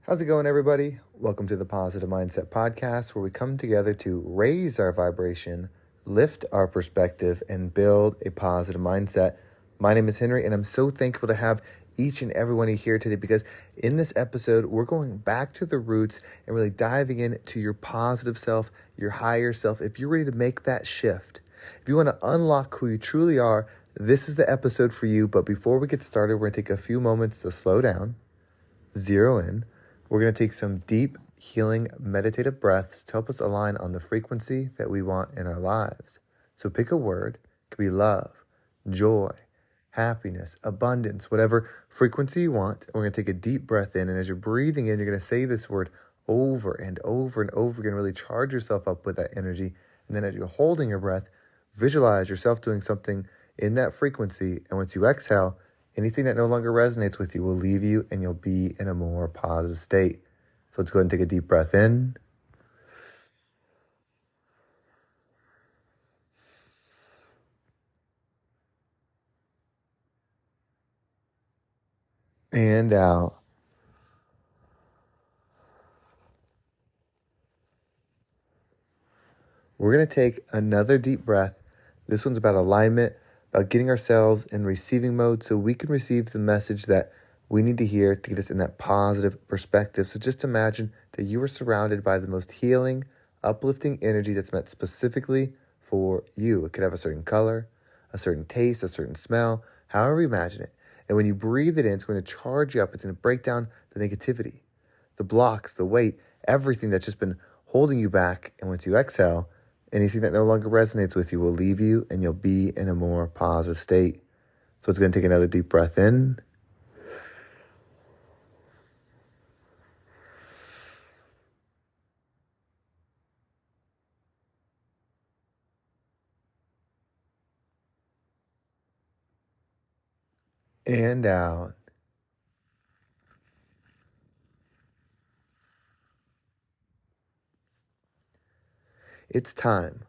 How's it going, everybody? Welcome to the Positive Mindset Podcast, where we come together to raise our vibration, lift our perspective, and build a positive mindset. My name is Henry, and I'm so thankful to have each and every one of you here today because in this episode, we're going back to the roots and really diving into your positive self, your higher self. If you're ready to make that shift, if you want to unlock who you truly are, this is the episode for you. But before we get started, we're going to take a few moments to slow down, zero in. We're going to take some deep, healing, meditative breaths to help us align on the frequency that we want in our lives. So pick a word. It could be love, joy, happiness, abundance, whatever frequency you want. And we're going to take a deep breath in. And as you're breathing in, you're going to say this word over and over and over again. Really charge yourself up with that energy. And then as you're holding your breath, visualize yourself doing something in that frequency. And once you exhale, anything that no longer resonates with you will leave you and you'll be in a more positive state. So let's go ahead and take a deep breath in. And out. We're going to take another deep breath. This one's about alignment, about getting ourselves in receiving mode so we can receive the message that we need to hear to get us in that positive perspective. So just imagine that you are surrounded by the most healing, uplifting energy that's meant specifically for you. It could have a certain color, a certain taste, a certain smell, however you imagine it. And when you breathe it in, it's going to charge you up. It's going to break down the negativity, the blocks, the weight, everything that's just been holding you back. And once you exhale, anything that no longer resonates with you will leave you and you'll be in a more positive state. So it's going to take another deep breath in. And out. It's time.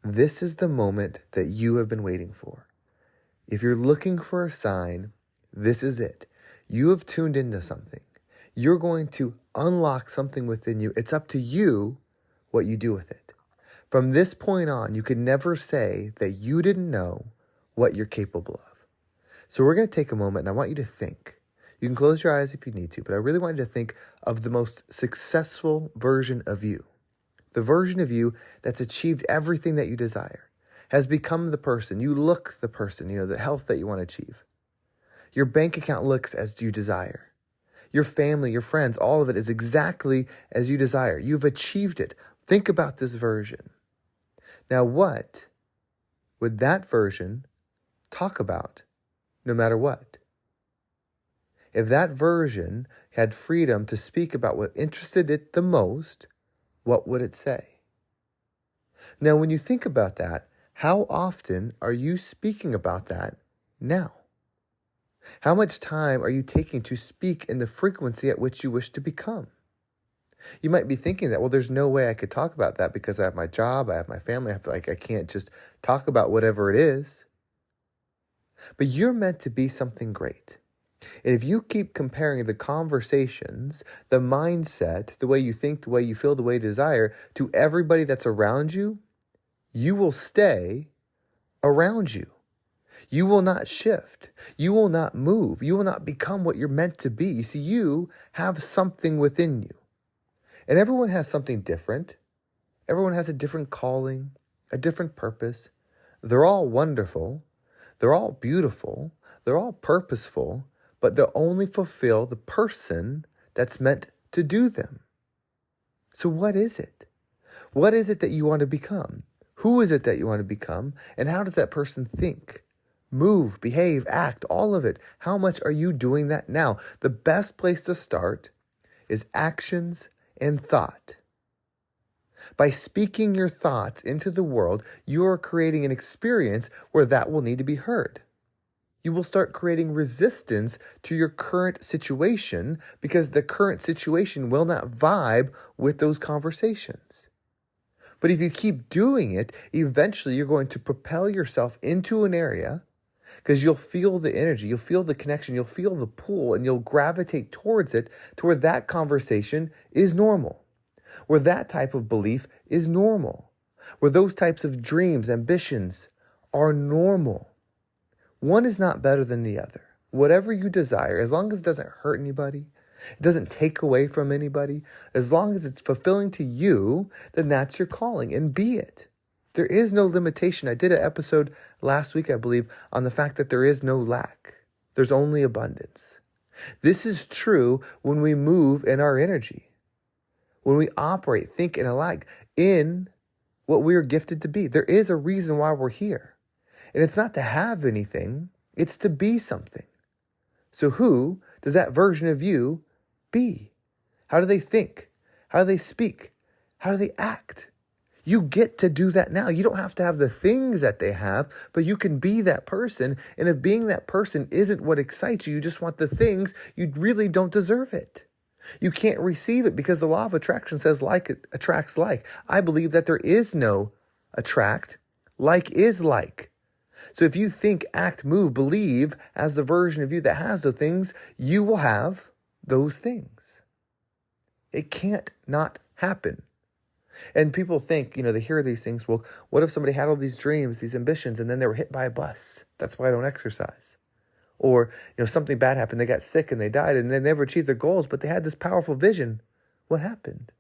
This is the moment that you have been waiting for. If you're looking for a sign, this is it. You have tuned into something. You're going to unlock something within you. It's up to you what you do with it. From this point on, you can never say that you didn't know what you're capable of. So we're going to take a moment and I want you to think. You can close your eyes if you need to, but I really want you to think of the most successful version of you. The version of you that's achieved everything that you desire, has become the person. You look the person, the health that you want to achieve. Your bank account looks as you desire. Your family, your friends, all of it is exactly as you desire. You've achieved it. Think about this version. Now, what would that version talk about no matter what? If that version had freedom to speak about what interested it the most, what would it say? Now, when you think about that, how often are you speaking about that now? How much time are you taking to speak in the frequency at which you wish to become? You might be thinking that, well, there's no way I could talk about that because I have my job, I have my family, I can't just talk about whatever it is. But you're meant to be something great. And if you keep comparing the conversations, the mindset, the way you think, the way you feel, the way you desire to everybody that's around you, you will stay around you. You will not shift. You will not move. You will not become what you're meant to be. You see, you have something within you. And everyone has something different. Everyone has a different calling, a different purpose. They're all wonderful. They're all beautiful. They're all purposeful. But they'll only fulfill the person that's meant to do them. So what is it? What is it that you want to become? Who is it that you want to become? And how does that person think, move, behave, act, all of it? How much are you doing that now? The best place to start is actions and thought. By speaking your thoughts into the world, you are creating an experience where that will need to be heard. You will start creating resistance to your current situation because the current situation will not vibe with those conversations. But if you keep doing it, eventually you're going to propel yourself into an area Because you'll feel the energy, you'll feel the connection, you'll feel the pull, and you'll gravitate towards it to where that conversation is normal, where that type of belief is normal, where those types of dreams, ambitions are normal. One is not better than the other. Whatever you desire, as long as it doesn't hurt anybody, it doesn't take away from anybody, as long as it's fulfilling to you, then that's your calling, and be it. There is no limitation. I did an episode last week, I believe, on the fact that there is no lack. There's only abundance. This is true when we move in our energy, when we operate, think, and act in what we are gifted to be. There is a reason why we're here. And it's not to have anything, it's to be something. So who does that version of you be? How do they think? How do they speak? How do they act? You get to do that now. You don't have to have the things that they have, but you can be that person. And if being that person isn't what excites you, you just want the things, you really don't deserve it. You can't receive it because the law of attraction says like attracts like. I believe that there is no attract. Like is like. So if you think, act, move, believe as the version of you that has those things, you will have those things. It can't not happen. And people think, they hear these things, well, what if somebody had all these dreams, these ambitions, and then they were hit by a bus? That's why I don't exercise. Or, something bad happened, they got sick and they died and they never achieved their goals, but they had this powerful vision. What happened?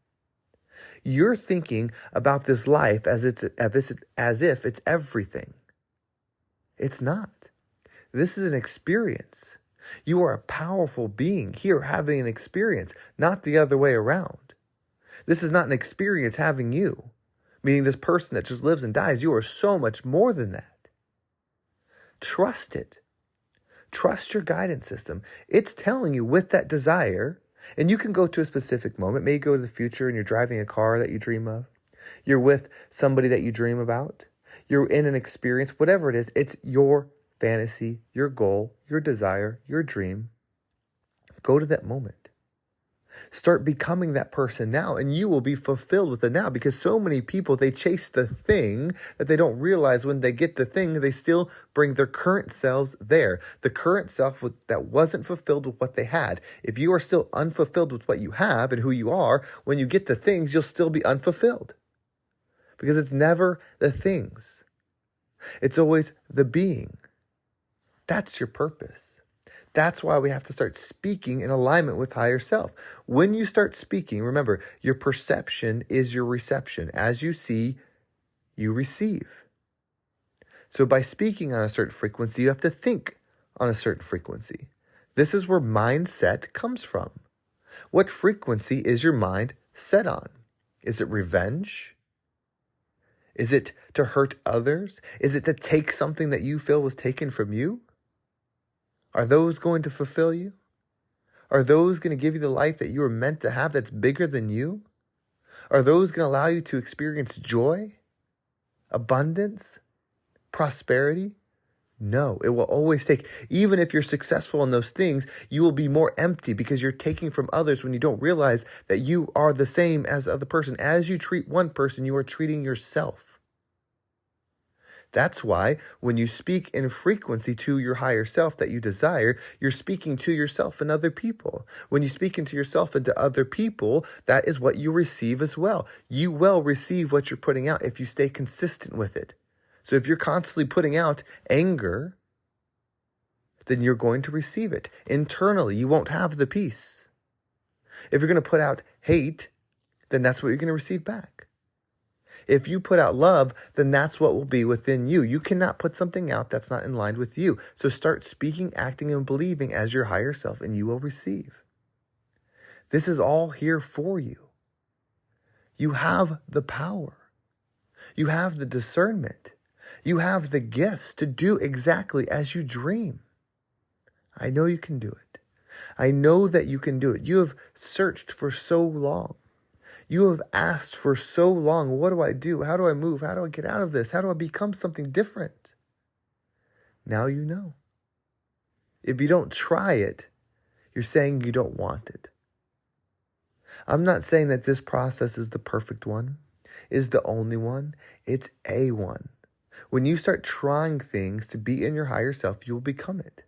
You're thinking about this life as if it's everything. It's not. This is an experience. You are a powerful being here having an experience, not the other way around. This is not an experience having you, meaning this person that just lives and dies. You are so much more than that. Trust it. Trust your guidance system. It's telling you with that desire, and you can go to a specific moment. Maybe go to the future and you're driving a car that you dream of. You're with somebody that you dream about. You're in an experience, whatever it is, it's your fantasy, your goal, your desire, your dream. Go to that moment. Start becoming that person now, and you will be fulfilled with it now, because so many people, they chase the thing that they don't realize when they get the thing, they still bring their current selves there. The current self that wasn't fulfilled with what they had. If you are still unfulfilled with what you have and who you are, when you get the things, you'll still be unfulfilled. Because it's never the things. It's always the being. That's your purpose. That's why we have to start speaking in alignment with higher self. When you start speaking, remember, your perception is your reception. As you see, you receive. So by speaking on a certain frequency, you have to think on a certain frequency. This is where mindset comes from. What frequency is your mind set on? Is it revenge? Is it to hurt others? Is it to take something that you feel was taken from you? Are those going to fulfill you? Are those going to give you the life that you were meant to have that's bigger than you? Are those going to allow you to experience joy, abundance, prosperity? No, it will always take. Even if you're successful in those things, you will be more empty because you're taking from others when you don't realize that you are the same as the other person. As you treat one person, you are treating yourself. That's why when you speak in frequency to your higher self that you desire, you're speaking to yourself and other people. When you speak into yourself and to other people, that is what you receive as well. You will receive what you're putting out if you stay consistent with it. So if you're constantly putting out anger, then you're going to receive it. Internally, you won't have the peace. If you're going to put out hate, then that's what you're going to receive back. If you put out love, then that's what will be within you. You cannot put something out that's not in line with you. So start speaking, acting, and believing as your higher self, and you will receive. This is all here for you. You have the power. You have the discernment. You have the gifts to do exactly as you dream. I know you can do it. I know that you can do it. You have searched for so long. You have asked for so long, what do I do? How do I move? How do I get out of this? How do I become something different? Now you know. If you don't try it, you're saying you don't want it. I'm not saying that this process is the perfect one, is the only one. It's a one. When you start trying things to be in your higher self, you will become it.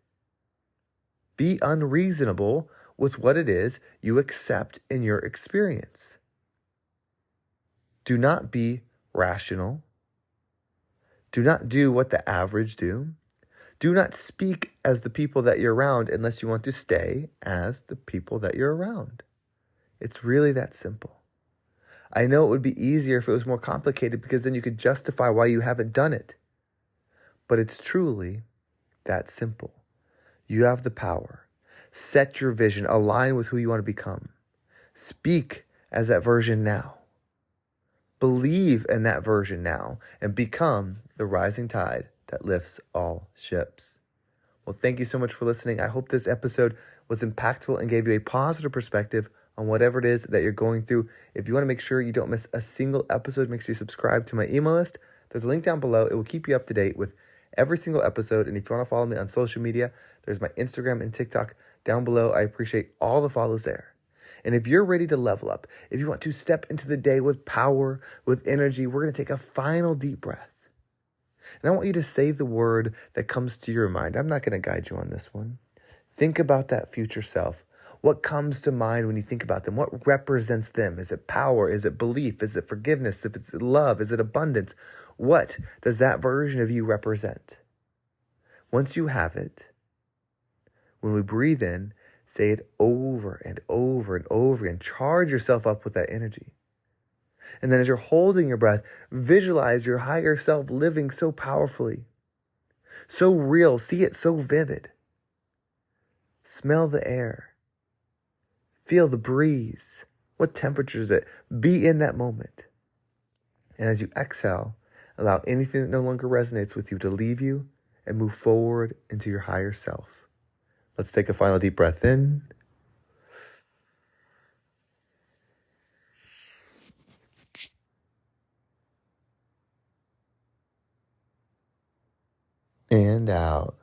Be unreasonable with what it is you accept in your experience. Do not be rational. Do not do what the average do. Do not speak as the people that you're around unless you want to stay as the people that you're around. It's really that simple. I know it would be easier if it was more complicated because then you could justify why you haven't done it. But it's truly that simple. You have the power. Set your vision. Align with who you want to become. Speak as that version now. Believe in that version now and become the rising tide that lifts all ships. Well, thank you so much for listening. I hope this episode was impactful and gave you a positive perspective on whatever it is that you're going through. If you want to make sure you don't miss a single episode, make sure you subscribe to my email list. There's a link down below. It will keep you up to date with every single episode. And if you want to follow me on social media, there's my Instagram and TikTok down below. I appreciate all the follows there. And if you're ready to level up, if you want to step into the day with power, with energy, we're going to take a final deep breath. And I want you to say the word that comes to your mind. I'm not going to guide you on this one. Think about that future self. What comes to mind when you think about them? What represents them? Is it power? Is it belief? Is it forgiveness? If it's love, is it abundance? What does that version of you represent? Once you have it, when we breathe in, say it over and over and over again. Charge yourself up with that energy. And then as you're holding your breath, visualize your higher self living so powerfully, so real. See it so vivid. Smell the air. Feel the breeze. What temperature is it? Be in that moment. And as you exhale, allow anything that no longer resonates with you to leave you and move forward into your higher self. Let's take a final deep breath in. And out.